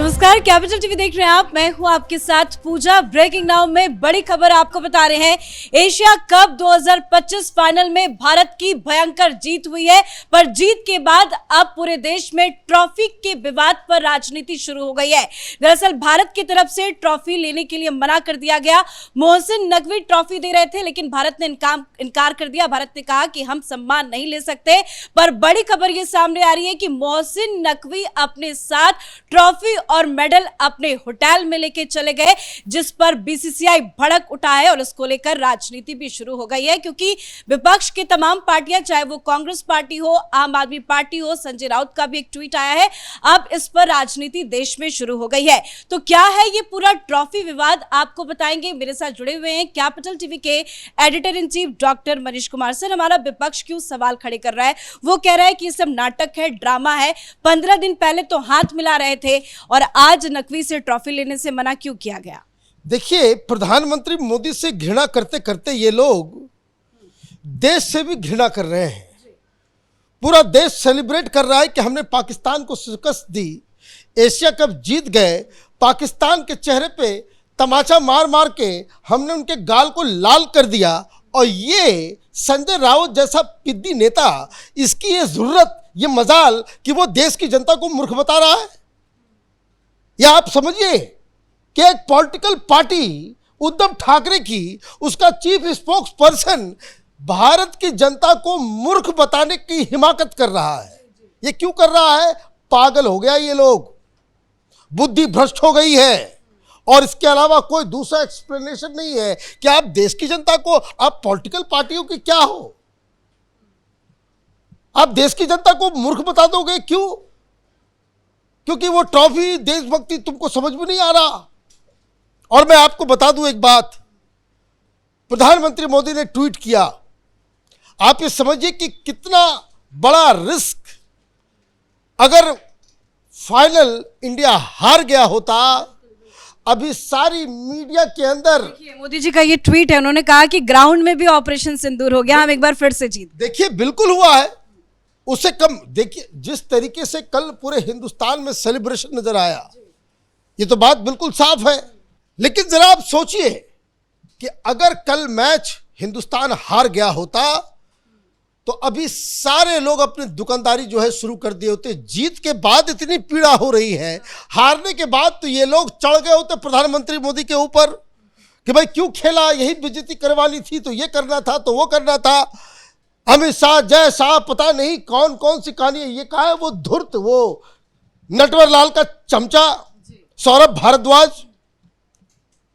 नमस्कार, capital TV देख रहे हैं आप। मैं हूं आपके साथ पूजा। ब्रेकिंग नाउ में बड़ी खबर आपको बता रहे हैं। एशिया कप 2025 फाइनल में भारत की भयंकर जीत हुई है, पर जीत के बाद अब पूरे देश में ट्रॉफी के विवाद पर राजनीति शुरू हो गई है। दरअसल भारत की तरफ से ट्रॉफी लेने के लिए मना कर दिया गया। मोहसिन नकवी ट्रॉफी दे रहे थे, लेकिन भारत ने इनकार कर दिया। भारत ने कहा कि हम सम्मान नहीं ले सकते। पर बड़ी खबर यह सामने आ रही है कि मोहसिन नकवी अपने साथ ट्रॉफी और मेडल अपने होटल में लेके चले गए, जिस पर बीसीसीआई भड़क उठा है और इसको लेकर राजनीति भी शुरू हो गई है। क्योंकि विपक्ष की तमाम पार्टियां, चाहे वो कांग्रेस पार्टी हो, आम आदमी पार्टी हो, संजय राउत का भी एक ट्वीट आया है, अब इस पर राजनीति देश में शुरू हो गई है। तो क्या है ये पूरा ट्रॉफी विवाद, आपको बताएंगे। मेरे साथ जुड़े हुए हैं कैपिटल टीवी के editor in chief doctor Manish Kumar. Sir, हमारा विपक्ष क्यों सवाल खड़े कर रहा है? वो कह रहा है कि ये सब नाटक है, ड्रामा है। 15 दिन पहले तो हाथ मिला रहे थे और आज नकवी से ट्रॉफी लेने से मना क्यों किया गया? देखिए, प्रधानमंत्री मोदी से घृणा करते करते ये लोग देश से भी घृणा कर रहे हैं। पूरा देश सेलिब्रेट कर रहा है कि हमने पाकिस्तान को शिकस्त दी, एशिया कप जीत गए। पाकिस्तान के चेहरे पे तमाचा मार मार के हमने उनके गाल को लाल कर दिया। और ये संजय राउत जैसा पिद्दी नेता, इसकी ये जरूरत, ये मजाल कि वो देश की जनता को मूर्ख बता रहा है। या आप समझिए कि एक पॉलिटिकल पार्टी उद्धव ठाकरे की, उसका चीफ स्पोक्स पर्सन भारत की जनता को मूर्ख बताने की हिमाकत कर रहा है। ये क्यों कर रहा है? पागल हो गया ये लोग, बुद्धि भ्रष्ट हो गई है। और इसके अलावा कोई दूसरा एक्सप्लेनेशन नहीं है कि आप देश की जनता को, आप पॉलिटिकल पार्टियों की क्या हो, आप देश की जनता को मूर्ख बता दोगे। क्यों? क्योंकि वो ट्रॉफी, देशभक्ति तुमको समझ में नहीं आ रहा। और मैं आपको बता दूं एक बात, प्रधानमंत्री मोदी ने ट्वीट किया। आप ये समझिए कि कितना बड़ा रिस्क, अगर फाइनल इंडिया हार गया होता। अभी सारी मीडिया के अंदर मोदी जी का ये ट्वीट है, उन्होंने कहा कि ग्राउंड में भी ऑपरेशन सिंदूर हो गया, हम एक बार फिर से जीत। देखिए, बिल्कुल हुआ है, उससे कम। देखिए, जिस तरीके से कल पूरे हिंदुस्तान में सेलिब्रेशन नजर आया, ये तो बात बिल्कुल साफ है। लेकिन जरा आप सोचिए कि अगर कल मैच हिंदुस्तान हार गया होता तो अभी सारे लोग अपनी दुकानदारी जो है शुरू कर दिए होते। जीत के बाद इतनी पीड़ा हो रही है, हारने के बाद तो ये लोग चढ़ गए होते प्रधानमंत्री मोदी के ऊपर कि भाई क्यों खेला, यही बेइज्जती करवानी थी, तो ये करना था, तो वो करना था। अमित शाह, जय शाह, पता नहीं कौन कौन सी कहानी है। ये कहा है वो धूर्त, वो नटवर लाल का चमचा सौरभ भारद्वाज,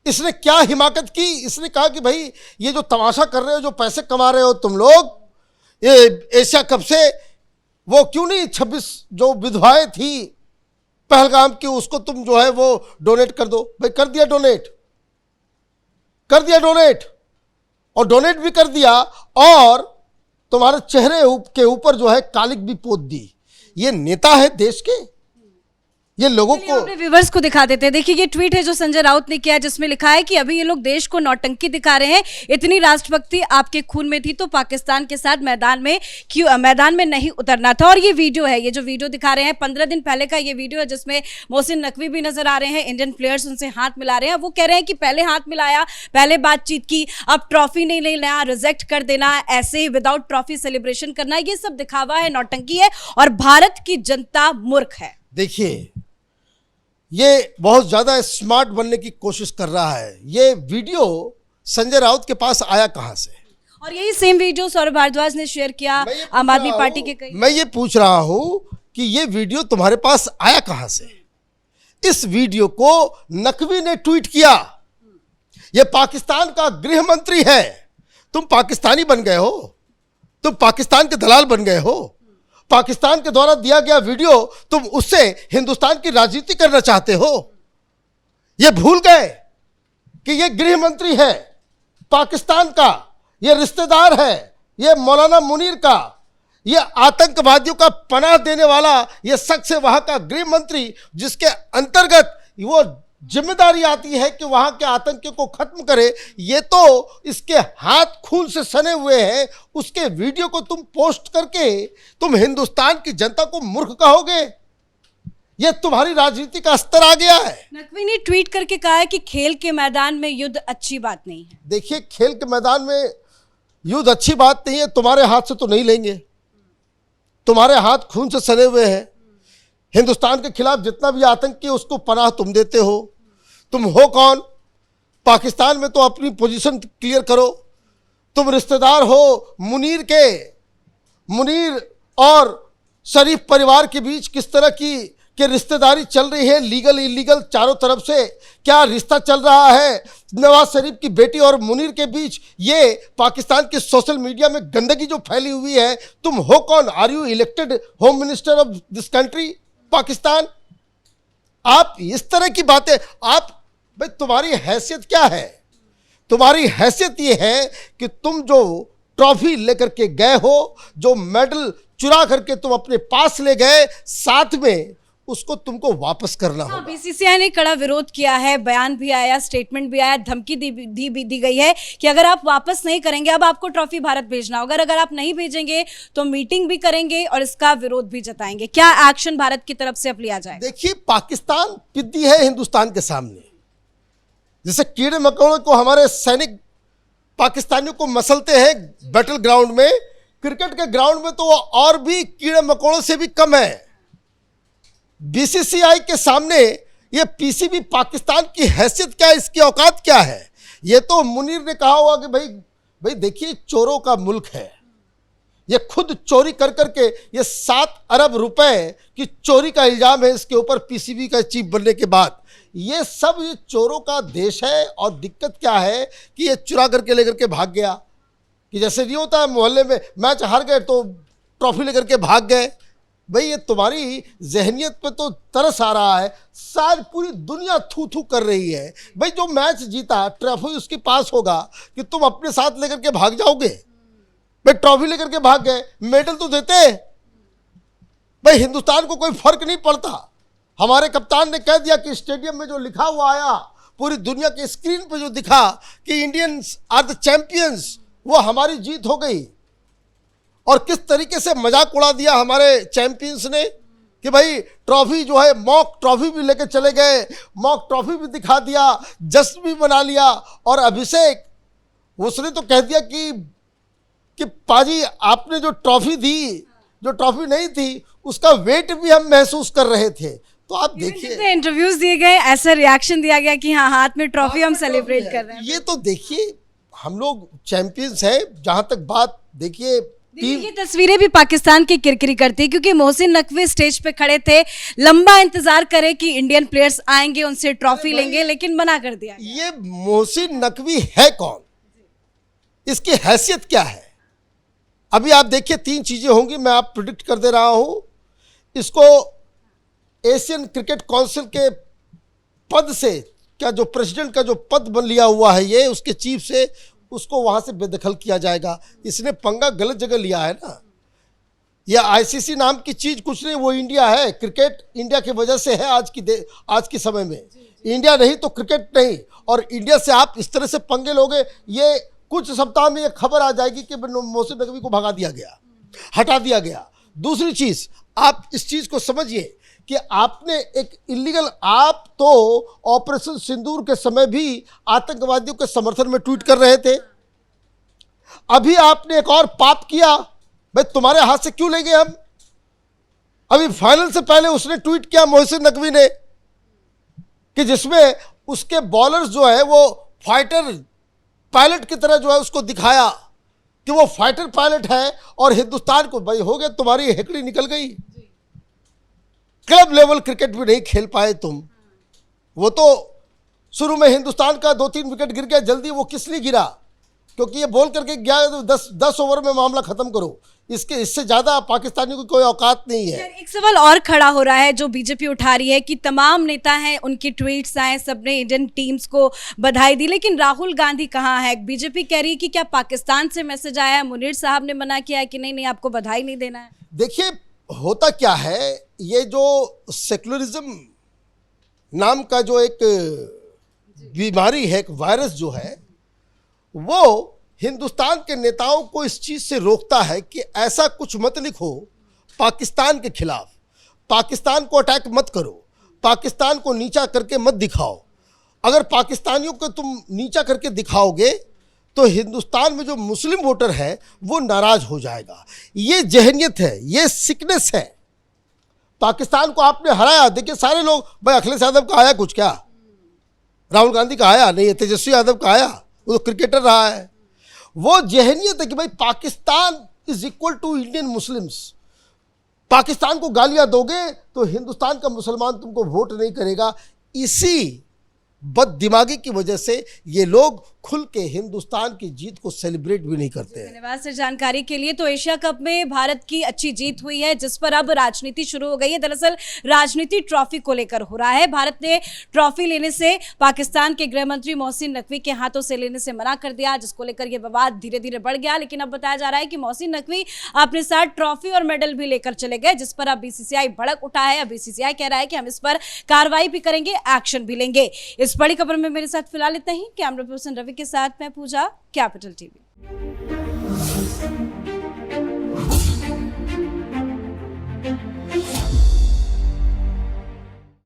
इसने क्या हिमाकत की। इसने कहा कि भाई ये जो तमाशा कर रहे हो, जो पैसे कमा रहे हो तुम लोग ये एशिया कप से, वो क्यों नहीं 26 जो विधवाएं थी पहलगाम की, उसको तुम जो है वो डोनेट कर दो। भाई कर दिया डोनेट, कर दिया डोनेट, और डोनेट भी कर दिया, और तुम्हारे चेहरे के ऊपर जो है कालिक भी पोत दी। ये नेता है देश के? ये लोगों को, अपने व्यूअर्स को दिखा देते हैं। देखिए, ये ट्वीट है जो संजय राउत ने किया, जिसमें लिखा है कि अभी ये लोग देश को नौटंकी दिखा रहे हैं। इतनी राष्ट्रभक्ति आपके खून में थी तो पाकिस्तान के साथ मैदान में नहीं उतरना था। और ये वीडियो है, ये जो वीडियो दिखा रहे हैं 15 दिन पहले का ये वीडियो है, जिसमें मोहसिन नकवी भी नजर आ रहे हैं, इंडियन प्लेयर्स उनसे हाथ मिला रहे हैं। वो कह रहे हैं कि पहले हाथ मिलाया, पहले बातचीत की, अब ट्रॉफी नहीं लेना, रिजेक्ट कर देना, ऐसे ही विदाउट ट्रॉफी सेलिब्रेशन करना, ये सब दिखावा है, नौटंकी है, और भारत की जनता मूर्ख है। देखिए, ये बहुत ज्यादा स्मार्ट बनने की कोशिश कर रहा है। ये वीडियो संजय राउत के पास आया कहां से? और यही सेम वीडियो सौरभ भारद्वाज ने शेयर किया, आम आदमी पार्टी के कई। मैं ये पूछ रहा हूं कि ये वीडियो तुम्हारे पास आया कहां से? इस वीडियो को नकवी ने ट्वीट किया। ये पाकिस्तान का गृह मंत्री है, तुम पाकिस्तानी बन गए हो, तुम पाकिस्तान के दलाल बन गए हो। पाकिस्तान के द्वारा दिया गया वीडियो, तुम उससे हिंदुस्तान की राजनीति करना चाहते हो। ये भूल गए कि ये गृह मंत्री है पाकिस्तान का, ये रिश्तेदार है, ये मौलाना मुनीर का, ये आतंकवादियों का पनाह देने वाला ये शख्स है, वहां का गृह मंत्री, जिसके अंतर्गत वो जिम्मेदारी आती है कि वहां के आतंकियों को खत्म करे। ये तो इसके हाथ खून से सने हुए हैं। उसके वीडियो को तुम पोस्ट करके तुम हिंदुस्तान की जनता को मूर्ख कहोगे? ये तुम्हारी राजनीति का स्तर आ गया है। नकवी ने ट्वीट करके कहा है कि खेल के मैदान में युद्ध अच्छी बात नहीं है। देखिए, खेल के मैदान में युद्ध अच्छी बात नहीं है, तुम्हारे हाथ से तो नहीं लेंगे, तुम्हारे हाथ खून से सने हुए हैं। हिंदुस्तान के खिलाफ जितना भी आतंकी है उसको पनाह तुम देते हो। तुम हो कौन? पाकिस्तान में तो अपनी पोजीशन क्लियर करो। तुम रिश्तेदार हो मुनीर के। मुनीर और शरीफ परिवार के बीच किस तरह की रिश्तेदारी चल रही है, लीगल इलीगल चारों तरफ से क्या रिश्ता चल रहा है नवाज शरीफ की बेटी और मुनीर के बीच, ये पाकिस्तान के सोशल मीडिया में गंदगी जो फैली हुई है। तुम हो कौन? Are you elected home minister of this country Pakistan? आप इस तरह की बातें, आप भाई तुम्हारी हैसियत क्या है? तुम्हारी हैसियत ये है कि तुम जो ट्रॉफी लेकर के गए हो, जो मेडल चुरा करके तुम अपने पास ले गए, साथ में उसको तुमको वापस करना होगा। बीसीसीआई ने कड़ा विरोध किया है, बयान भी आया, स्टेटमेंट भी आया, धमकी दी गई है कि अगर आप वापस नहीं करेंगे अब आपको ट्रॉफी भारत भेजना होगा, अगर आप नहीं भेजेंगे तो मीटिंग भी करेंगे और इसका विरोध भी जताएंगे। क्या एक्शन भारत की तरफ से अब लिया जाए? देखिए, पाकिस्तान पिद्दी है हिंदुस्तान के सामने। जैसे कीड़े मकोड़े को हमारे सैनिक पाकिस्तानियों को मसलते हैं बैटल ग्राउंड में, क्रिकेट के ग्राउंड में तो वो और भी कीड़े मकोड़ों से भी कम है। बीसीसीआई के सामने ये पीसीबी पाकिस्तान की हैसियत क्या है, इसकी औकात क्या है? ये तो मुनीर ने कहा होगा कि भाई देखिए, चोरों का मुल्क है। ये खुद चोरी कर करके ये 7 अरब रुपए की चोरी का इल्जाम है इसके ऊपर पीसीबी का चीफ बनने के बाद। ये सब ये चोरों का देश है। और दिक्कत क्या है कि ये चुरा करके लेकर के भाग गया, कि जैसे नहीं होता है मोहल्ले में मैच हार गए तो ट्रॉफी लेकर के भाग गए। भाई ये तुम्हारी जहनियत पे तो तरस आ रहा है। सारी पूरी दुनिया थू थू कर रही है। भाई जो मैच जीता ट्रॉफी उसके पास होगा कि तुम अपने साथ लेकर के भाग जाओगे? भाई ट्रॉफी लेकर के भाग गए, मेडल तो देते। भाई हिंदुस्तान को कोई फर्क नहीं पड़ता। हमारे कप्तान ने कह दिया कि स्टेडियम में जो लिखा हुआ आया, पूरी दुनिया के स्क्रीन पे जो दिखा कि इंडियंस आर द चैंपियंस, वो हमारी जीत हो गई। और किस तरीके से मजाक उड़ा दिया हमारे चैंपियंस ने कि भाई ट्रॉफी जो है, मॉक ट्रॉफी भी लेके चले गए, मॉक ट्रॉफी भी दिखा दिया, जश्न भी मना लिया। और अभिषेक उसने तो कह दिया कि पाजी आपने जो ट्रॉफी दी, जो ट्रॉफी नहीं थी उसका वेट भी हम महसूस कर रहे थे। तो आप देखिए, इंटरव्यूज दिए गए, ऐसा रिएक्शन दिया गया कि हाँ हाथ में ट्रॉफी हम सेलिब्रेट कर रहे हैं। ये तो देखिए, हम लोग चैंपियंस हैं। जहां तक बात देखिए, ये तस्वीरें भी पाकिस्तान की किरकिरी करती है, क्योंकि मोहसिन नकवी स्टेज पे खड़े थे, लंबा इंतजार करे कि इंडियन प्लेयर्स आएंगे उनसे ट्रॉफी लेंगे, लेकिन मना कर दिया। ये मोहसिन नकवी है कौन? इसकी हैसियत क्या है? अभी आप देखिए, 3 चीजें होंगी, मैं आप प्रिडिक्ट कर दे रहा हूं। इसको एशियन क्रिकेट काउंसिल के पद से, क्या जो प्रेसिडेंट का जो पद बन लिया हुआ है ये, उसके चीफ से, उसको वहां से बेदखल किया जाएगा। इसने पंगा गलत जगह लिया है ना। यह आईसीसी नाम की चीज कुछ नहीं, वो इंडिया है। क्रिकेट इंडिया की वजह से है आज के समय में। इंडिया नहीं तो क्रिकेट नहीं। और इंडिया से आप इस तरह से पंगे लोगे, ये कुछ सप्ताह में ये खबर आ जाएगी कि मोहसिन नकवी को भगा दिया गया, हटा दिया गया। दूसरी चीज, आप इस चीज को समझिए कि आपने एक इलीगल, आप तो ऑपरेशन सिंदूर के समय भी आतंकवादियों के समर्थन में ट्वीट कर रहे थे। अभी आपने एक और पाप किया। भाई तुम्हारे हाथ से क्यों लेंगे हम? अभी फाइनल से पहले उसने ट्वीट किया मोहसिन नकवी ने कि जिसमें उसके बॉलर्स जो है वो फाइटर पायलट की तरह जो है उसको दिखाया कि वो फाइटर पायलट है। और हिंदुस्तान को, भाई हो गया, तुम्हारी हेकड़ी निकल गई। क्लब लेवल क्रिकेट भी नहीं खेल पाए तुम। वो तो शुरू में हिंदुस्तान का 2-3 विकेट गिर गया, जल्दी वो किस लिए गिरा? क्योंकि ये बोल करके गया तो 10 ओवर में मामला खत्म करो। इससे ज्यादा पाकिस्तानियों की कोई औकात नहीं है। एक सवाल और खड़ा हो रहा है जो बीजेपी उठा रही है कि तमाम नेता हैं, उनकी ट्वीट्स आए, सबने इंडियन टीम्स को बधाई दी, लेकिन राहुल गांधी कहाँ है? बीजेपी कह रही है कि क्या पाकिस्तान से मैसेज आया है, मुनीर साहब ने मना किया है कि नहीं आपको बधाई नहीं देना है? देखिए, होता क्या है, ये जो सेक्युलरिज्म नाम का जो एक बीमारी है, एक वायरस जो है, वो हिंदुस्तान के नेताओं को इस चीज से रोकता है कि ऐसा कुछ मत लिखो पाकिस्तान के खिलाफ। पाकिस्तान को अटैक मत करो, पाकिस्तान को नीचा करके मत दिखाओ। अगर पाकिस्तानियों को तुम नीचा करके दिखाओगे तो हिंदुस्तान में जो मुस्लिम वोटर है वो नाराज हो जाएगा। ये जहनियत है, ये सिकनेस है। पाकिस्तान को आपने हराया, देखिए सारे लोग, भाई अखिलेश यादव का आया कुछ क्या, राहुल गांधी का आया नहीं, तेजस्वी यादव का आया, वो तो क्रिकेटर रहा है। वो जहनियत है कि भाई Pakistan is equal to Indian Muslims. Pakistan को गालियां दोगे तो हिंदुस्तान का मुसलमान तुमको वोट नहीं करेगा। इसी बददिमागी की वजह से ये लोग खुल के हिंदुस्तान की जीत को सेलिब्रेट भी नहीं करते हैं। धन्यवाद सर जानकारी के लिए। तो एशिया कप में भारत की अच्छी जीत हुई है, जिस पर अब राजनीति शुरू हो गई है। दरअसल राजनीति ट्रॉफी को लेकर हो रहा है। भारत ने ट्रॉफी लेने से पाकिस्तान के गृह मंत्री मोहसिन नकवी के हाथों से लेने से मना कर दिया, जिसको लेकर यह विवाद धीरे धीरे बढ़ गया। लेकिन अब बताया जा रहा है कि मोहसिन नकवी अपने साथ ट्रॉफी और मेडल भी लेकर चले गए, जिस पर अब बीसीसीआई भड़क उठा है। अब बीसीसीआई कह रहा है कि हम इस पर कार्रवाई भी करेंगे, एक्शन भी लेंगे। इस बड़ी खबर में मेरे साथ फिलहाल इतना ही। कैमरा पर्सन रवि के साथ मैं पूजा, कैपिटल टीवी।